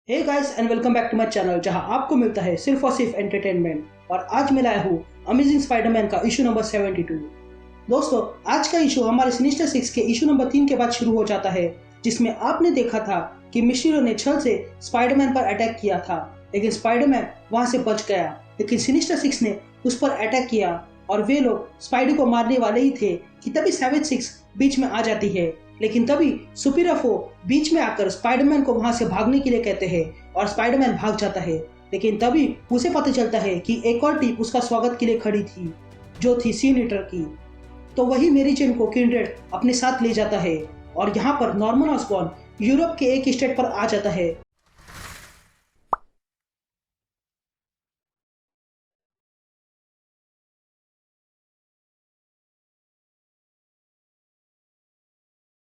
Hey guys and welcome back to my channel जहां आपको मिलता है सिर्फ और सिर्फ एंटरटेनमेंट। और आज मैं लाया हूँ अमेजिंग स्पाइडरमैन का इशू नंबर 72। दोस्तों, आज का इशू हमारे सिनिस्टर 6 के इशू नंबर 3 के बाद शुरू हो जाता है, जिसमें आपने देखा था कि मिस्टीरियो ने छल से स्पाइडरमैन पर अटैक किया था, लेकिन स्पाइडरमैन वहां से बच गया। लेकिन सिनिस्टर 6 ने उस पर अटैक किया और वे लोग स्पाइडर को मारने वाले ही थे कि तभी सेवेज 6 बीच में आ जाती है। लेकिन तभी सुपीरियर 4 बीच में आकर स्पाइडरमैन को वहां से भागने के लिए कहते हैं और स्पाइडरमैन भाग जाता है। लेकिन तभी उसे पता चलता है कि एक और टीम उसका स्वागत के लिए खड़ी थी, जो थी सीन ईटर की। तो वही मेरी जेन को किंड्रेड अपने साथ ले जाता है और यहाँ पर नॉर्मन ऑसबॉर्न यूरोप के एक स्टेट पर आ जाता है।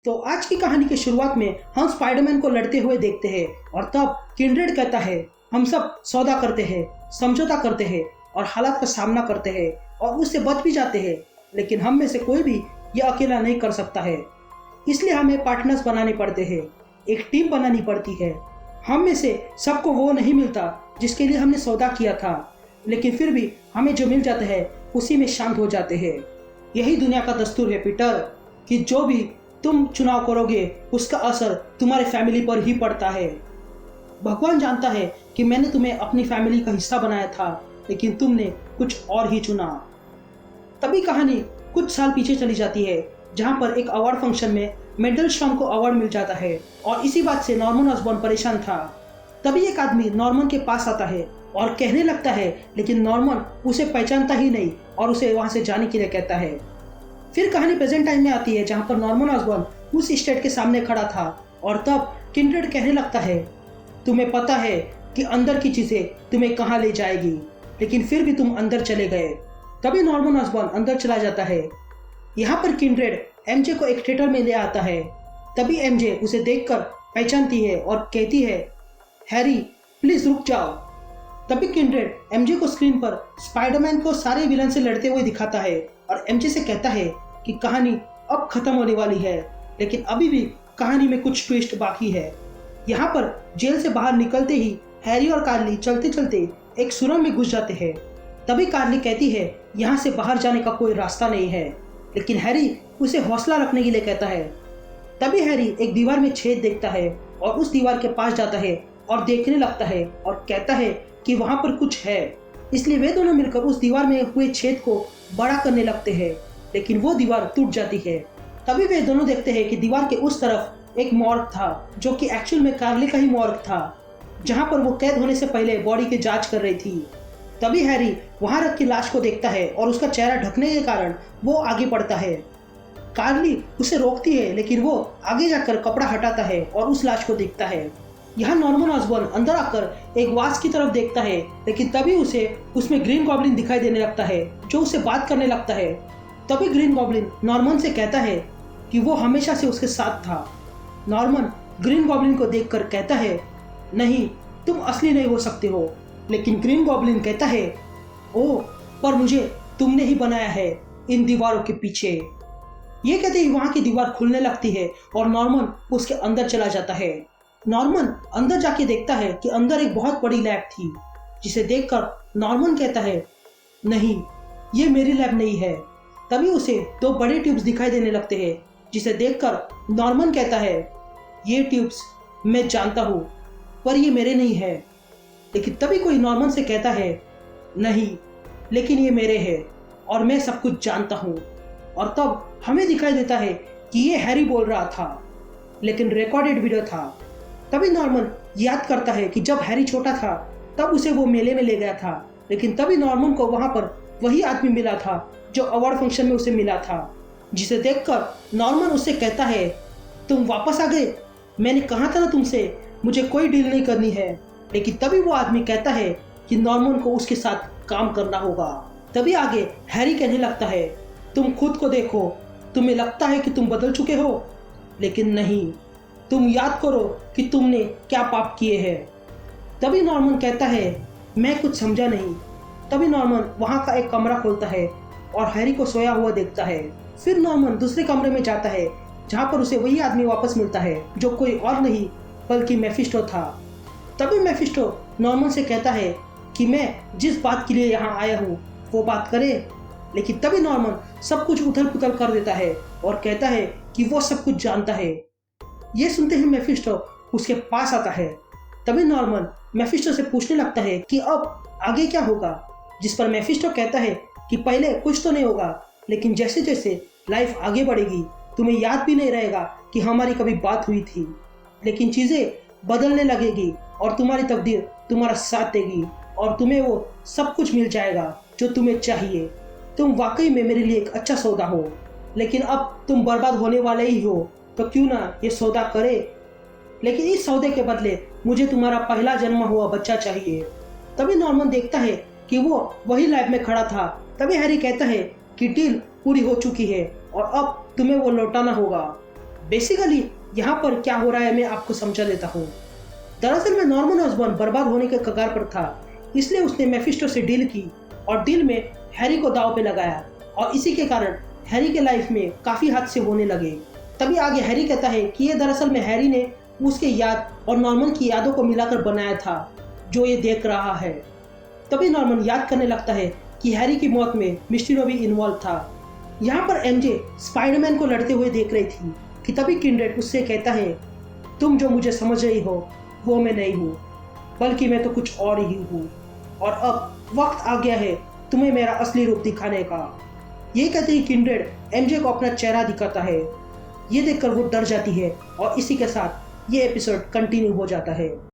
तो आज की कहानी की शुरुआत में हम स्पाइडरमैन को लड़ते हुए देखते हैं और तब किंड्रेड कहता है, हम सब सौदा करते हैं, समझौता करते हैं और हालात का सामना करते हैं और उससे बच भी जाते हैं, लेकिन हम में से कोई भी यह अकेला नहीं कर सकता है। इसलिए हमें पार्टनर्स बनाने पड़ते हैं, एक टीम बनानी पड़ती है। हम में से सबको वो नहीं मिलता जिसके लिए हमने सौदा किया था, लेकिन फिर भी हमें जो मिल जाता है उसी में शांत हो जाते हैं। यही दुनिया का दस्तूर है पीटर, कि जो भी तुम चुनाव करोगे उसका असर तुम्हारे फैमिली पर ही पड़ता है। भगवान जानता है कि मैंने तुम्हें अपनी फैमिली का हिस्सा बनाया था, लेकिन तुमने कुछ और ही चुना। तभी कहानी कुछ साल पीछे चली जाती है, जहां पर एक अवार्ड फंक्शन में मेंडलस्टॉम को अवार्ड मिल जाता है और इसी बात से नॉर्मन ऑसबॉर्न परेशान था। तभी एक आदमी नॉर्मन के पास आता है और कहने लगता है, लेकिन नॉर्मन उसे पहचानता ही नहीं और उसे वहां से जाने के लिए कहता है। फिर कहानी प्रेजेंट टाइम में आती है, जहां पर नॉर्मन ऑसबॉर्न उस स्टेट के सामने खड़ा था और तब किंड्रेड कहने लगता है, तुम्हें पता है कि अंदर की चीजें तुम्हें कहां ले जाएगी, लेकिन फिर भी तुम अंदर चले गए। तभी नॉर्मन ऑसबॉर्न अंदर चला जाता है। यहाँ पर किंड्रेड एमजे को एक थिएटर में ले आता है। तभी एमजे उसे देखकर पहचानती है और कहती है, हैरी प्लीज रुक जाओ। तभी किंड्रेड एमजे को स्क्रीन पर स्पाइडरमैन को सारे विलन से लड़ते हुए दिखाता है और एमजे से कहता है कि कहानी अब खत्म होने वाली है, लेकिन अभी भी कहानी में कुछ ट्विस्ट बाकी है। यहाँ पर जेल से बाहर निकलते ही हैरी और कार्ली चलते चलते एक सुरंग में घुस जाते हैं। तभी कार्ली कहती है, यहाँ से बाहर जाने का कोई रास्ता नहीं है, लेकिन हैरी उसे हौसला रखने के लिए कहता है। तभी हैरी एक दीवार में छेद देखता है और उस दीवार के पास जाता है और देखने लगता है और कहता है कि वहां पर कुछ है। इसलिए वे दोनों मिलकर उस दीवार में हुए छेद को बड़ा करने लगते हैं, लेकिन वो दीवार टूट जाती है। तभी वे दोनों देखते हैं कि दीवार के उस तरफ एक मॉर्ग था, जो कि एक्चुअल में कार्ली का ही मॉर्ग था, जहां पर वो कैद होने से पहले बॉडी की जांच कर रही थी। तभी हैरी वहां रखी लाश को देखता है और उसका चेहरा ढकने के कारण वो आगे बढ़ता है। कार्ली उसे रोकती है, लेकिन वो आगे जाकर कपड़ा हटाता है और उस लाश को देखता है। यहाँ नॉर्मन ऑसबॉर्न अंदर आकर एक वास की तरफ देखता है, लेकिन तभी उसे उसमें ग्रीन गॉब्लिन दिखाई देने लगता है, जो उससे बात करने लगता है। तभी ग्रीन गॉब्लिन नॉर्मन से कहता है कि वो हमेशा से उसके साथ था। नॉर्मन ग्रीन गॉब्लिन को देखकर कहता है, नहीं, तुम असली नहीं हो सकते हो। लेकिन ग्रीन गॉब्लिन कहता है, ओ, पर मुझे तुमने ही बनाया है इन दीवारों के पीछे। ये कहते ही वहां की दीवार खुलने लगती है और नॉर्मन उसके अंदर चला जाता है। नॉर्मन अंदर जाके देखता है कि अंदर एक बहुत बड़ी लैब थी, जिसे देखकर नॉर्मन कहता है, नहीं, ये मेरी लैब नहीं है। तभी उसे दो बड़े ट्यूब्स दिखाई देने लगते हैं, जिसे देखकर नॉर्मन कहता है, ये ट्यूब्स मैं जानता हूँ, पर ये मेरे नहीं है। लेकिन तभी कोई नॉर्मन से कहता है, नहीं, लेकिन ये मेरे हैं और मैं सब कुछ जानता हूँ। और तब हमें दिखाई देता है कि ये हैरी बोल रहा था, लेकिन रिकॉर्डेड वीडियो था। तभी नॉर्मन याद करता है कि जब हैरी छोटा था तब उसे वो मेले में ले गया था, लेकिन तभी नॉर्मन को वहां पर वही आदमी मिला था जो अवार्ड फंक्शन में उसे मिला था, जिसे देखकर नॉर्मन उससे कहता है, तुम वापस आ गए, मैंने कहा था ना तुमसे मुझे कोई डील नहीं करनी है। लेकिन तभी वो आदमी कहता है कि नॉर्मन को उसके साथ काम करना होगा। तभी आगे हैरी कहने लगता है, तुम खुद को देखो, तुम्हें लगता है कि तुम बदल चुके हो, लेकिन नहीं, तुम याद करो कि तुमने क्या पाप किए हैं। तभी नॉर्मन कहता है, मैं कुछ समझा नहीं। तभी नॉर्मन वहां का एक कमरा खोलता है और हैरी को सोया हुआ देखता है। फिर नॉर्मन दूसरे कमरे में जाता है, जहां पर उसे वही आदमी वापस मिलता है, जो कोई और नहीं बल्कि मेफिस्टो था। तभी मेफिस्टो नॉर्मन से कहता है कि मैं जिस बात के लिए यहाँ आया हूँ वो बात करे। लेकिन तभी नॉर्मन सब कुछ उथल पुथल कर देता है और कहता है कि वो सब कुछ जानता है। ये सुनते ही मेफिस्टो उसके पास आता है। तभी नॉर्मन मेफिस्टो से पूछने लगता है कि अब आगे क्या होगा, जिस पर मेफिस्टो कहता है कि पहले कुछ तो नहीं होगा, लेकिन जैसे जैसे लाइफ आगे बढ़ेगी तुम्हें याद भी नहीं रहेगा कि हमारी कभी बात हुई थी, लेकिन चीज़ें बदलने लगेगी और तुम्हारी तकदीर तुम्हारा साथ देगी और तुम्हें वो सब कुछ मिल जाएगा जो तुम्हें चाहिए। तुम वाकई में मेरे लिए एक अच्छा सौदा हो, लेकिन अब तुम बर्बाद होने वाले ही हो, तो क्यों ना ये सौदा करे। लेकिन इस सौदे के बदले मुझे तुम्हारा पहला जन्मा हुआ बच्चा चाहिए। तभी नॉर्मन देखता है कि वो वही लैब में खड़ा था। तभी हैरी कहता है कि डील पूरी हो चुकी है और अब तुम्हें वो लौटाना होगा। बेसिकली यहाँ पर क्या हो रहा है मैं आपको समझा देता हूँ। दरअसल में नॉर्मन ऑसबॉर्न बर्बाद होने के कगार पर था, इसलिए उसने मेफिस्टो से डील की और डील में हैरी को दांव पे लगाया और इसी के कारण हैरी के लाइफ में काफ़ी हादसे होने लगे। तभी आगे हैरी कहता है कि ये दरअसल में हैरी ने उसके याद और नॉर्मन की यादों को मिलाकर बनाया था जो ये देख रहा है। तभी नॉर्मन याद करने लगता है कि हैरी की मौत में मिस्टीरियो भी इन्वॉल्व था। यहाँ पर एमजे स्पाइडरमैन को लड़ते हुए देख रही थी कि तभी किंड्रेड उससे कहता है, तुम जो मुझे समझ रही हो वो मैं नहीं हूँ, बल्कि मैं तो कुछ और ही हूँ और अब वक्त आ गया है तुम्हें मेरा असली रूप दिखाने का। ये कहते ही किंड्रेड एमजे को अपना चेहरा दिखाता है। ये देखकर वो डर जाती है और इसी के साथ ये एपिसोड कंटिन्यू हो जाता है।